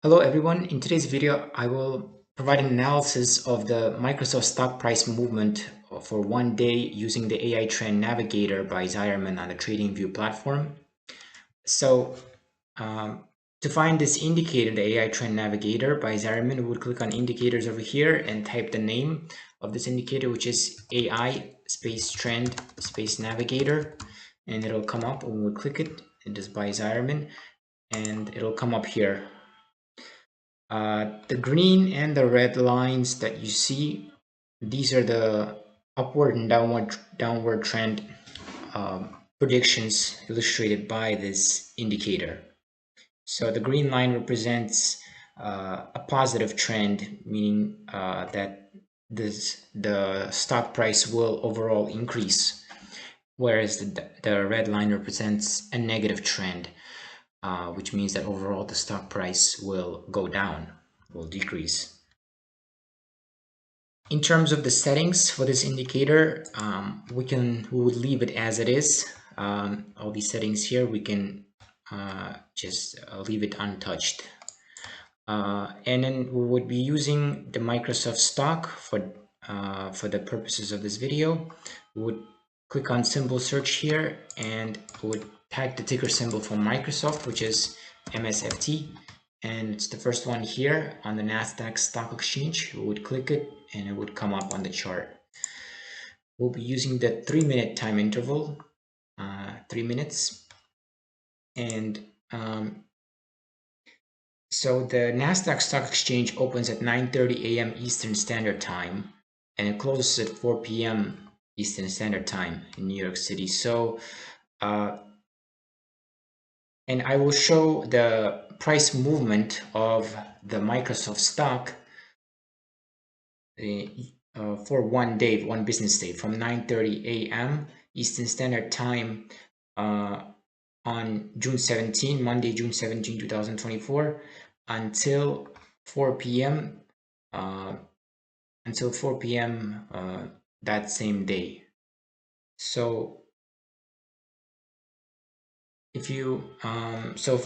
Hello everyone, in today's video I will provide an analysis of the Microsoft stock price movement for one day using the AI Trend Navigator by Zierman on the TradingView platform. So um, to find this indicator, the AI Trend Navigator by Zierman, we would click on indicators over here and type the name of this indicator, which is AI space trend space navigator, and it'll come up when we click it. It is by Zierman and it'll come up here. The green and the red lines that you see, these are the upward and downward trend predictions illustrated by this indicator. So the green line represents a positive trend, meaning that the stock price will overall increase, whereas the red line represents a negative trend, which means that overall the stock price will go down, will decrease. In terms of the settings for this indicator, we would leave it as it is. All these settings here, we can just leave it untouched. And then we would be using the Microsoft stock for the purposes of this video. We would click on symbol search here and we would type the ticker symbol for Microsoft, which is MSFT, and it's the first one here on the Nasdaq Stock Exchange. We would click it and it would come up on the chart. We'll be using the 3-minute time interval, 3 minutes, and so the Nasdaq Stock Exchange opens at 9:30 a.m. Eastern Standard Time and it closes at 4 p.m. Eastern Standard Time in New York City. So and I will show the price movement of the Microsoft stock for one day, one business day, from 9:30 a.m. Eastern Standard Time on June 17, Monday, June 17, 2024, until 4 p.m. That same day. So if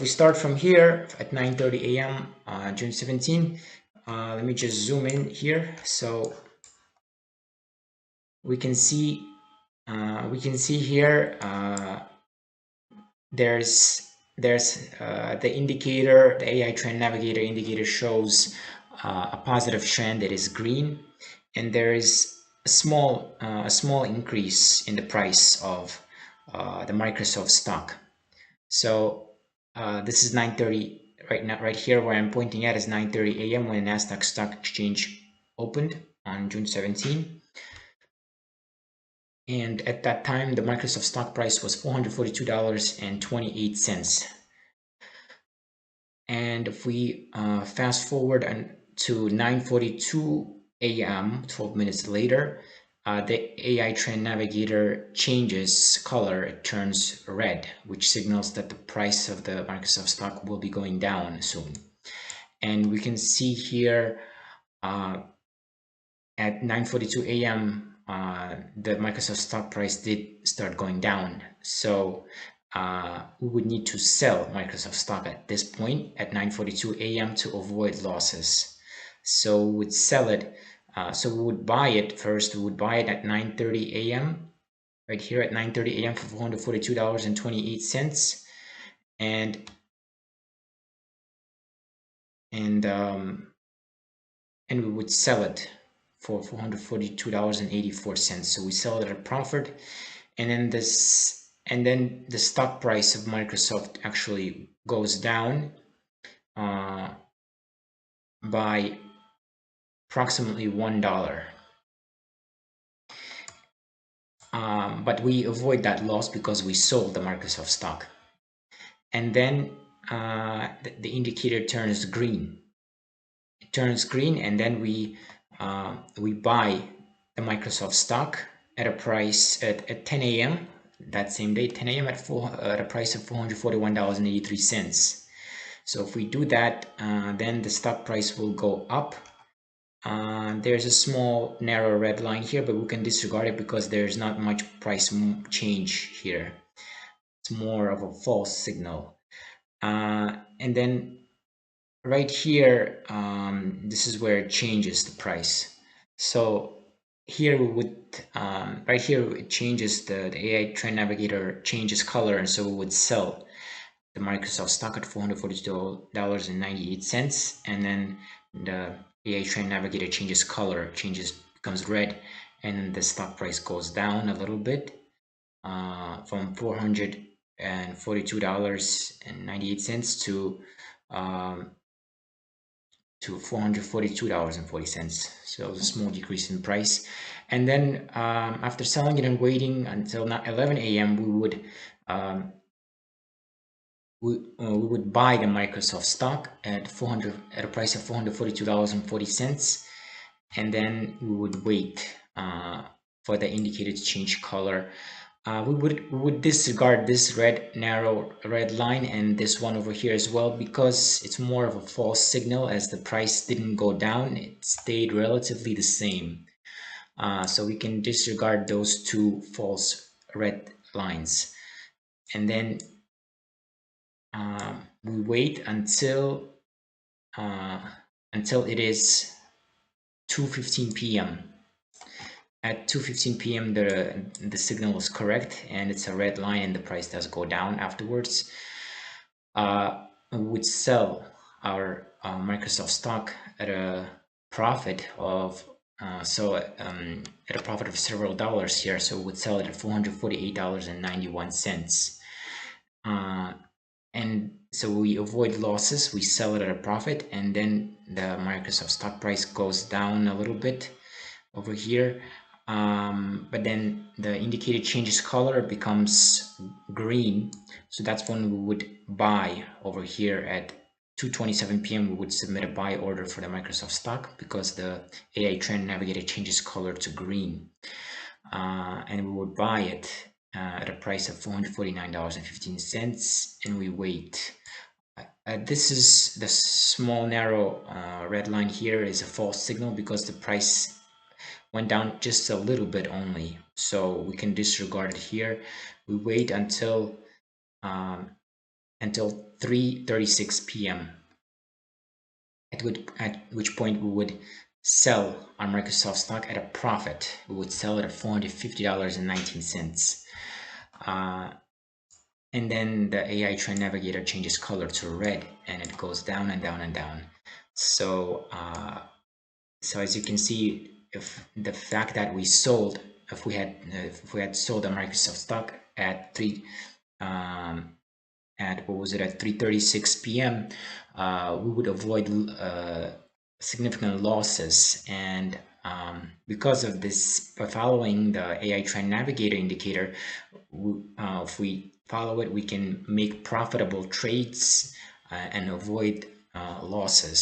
we start from here at 9:30 a.m. June 17, let me just zoom in here so we can see here there's the indicator, the AI Trend Navigator indicator shows a positive trend that is green, and there is a small increase in the price of the Microsoft stock. So this is 9:30 right now. Right here where I'm pointing at is 9:30 a.m. when the Nasdaq Stock Exchange opened on June 17. And at that time, the Microsoft stock price was $442.28. And if we fast forward to 9:42 a.m., 12 minutes later, the AI Trend Navigator changes color. It turns red, which signals that the price of the Microsoft stock will be going down soon. And we can see here at 9:42 a.m., the Microsoft stock price did start going down. So we would need to sell Microsoft stock at this point at 9:42 a.m. to avoid losses. So we would sell it. So we would buy it first. We would buy it at 9:30 a.m. right here at 9:30 a.m. for $442.28, and we would sell it for $442.84. So we sell it at a profit, and then the stock price of Microsoft actually goes down by approximately $1. But we avoid that loss because we sold the Microsoft stock. And then the indicator turns green. It turns green, and then we buy the Microsoft stock at a price at 10 a.m. that same day, 10 a.m. at a price of $441.83. So if we do that, then the stock price will go up. There's a small narrow red line here, but we can disregard it because there's not much price change here. It's more of a false signal. And then right here, this is where it changes the price. So here we would, right here it changes the AI Trend Navigator changes color, and so we would sell the Microsoft stock at $442.98, and then the AI Trend Navigator changes color, becomes red, and the stock price goes down a little bit from $442.98 um, to $442.40. So a small decrease in price. And then after selling it and waiting until 11 a.m., um, we would buy the Microsoft stock at 400 at a price of $442.40, and then we would wait for the indicator to change color. We would disregard this narrow red line and this one over here as well, because it's more of a false signal, as the price didn't go down, it stayed relatively the same. So we can disregard those two false red lines, and then we wait uh, until it is 2:15 p.m. At 2:15 p.m. the signal is correct and it's a red line, and the price does go down afterwards. We would sell our Microsoft stock at a profit of at a profit of several dollars here. So we would sell it at $448.91. And so we avoid losses, we sell it at a profit, and then the Microsoft stock price goes down a little bit over here. But then the indicator changes color, becomes green. So that's when we would buy over here at 2:27 p.m. We would submit a buy order for the Microsoft stock, because the AI Trend Navigator changes color to green. And we would buy it at a price of $449.15, and we wait. This is the small narrow red line here is a false signal, because the price went down just a little bit only, so we can disregard it here. We wait until 3:36 p.m. at which point we would sell our Microsoft stock at a profit. We would sell it at $450.19. And then the AI Trend Navigator changes color to red, and it goes down and down and down. So as you can see, if the fact that we sold, if we had sold a Microsoft stock at what was it, at 3:36 p.m., we would avoid significant losses. And because of this, by following the AI Trend Navigator indicator, if we follow it, we can make profitable trades and avoid losses.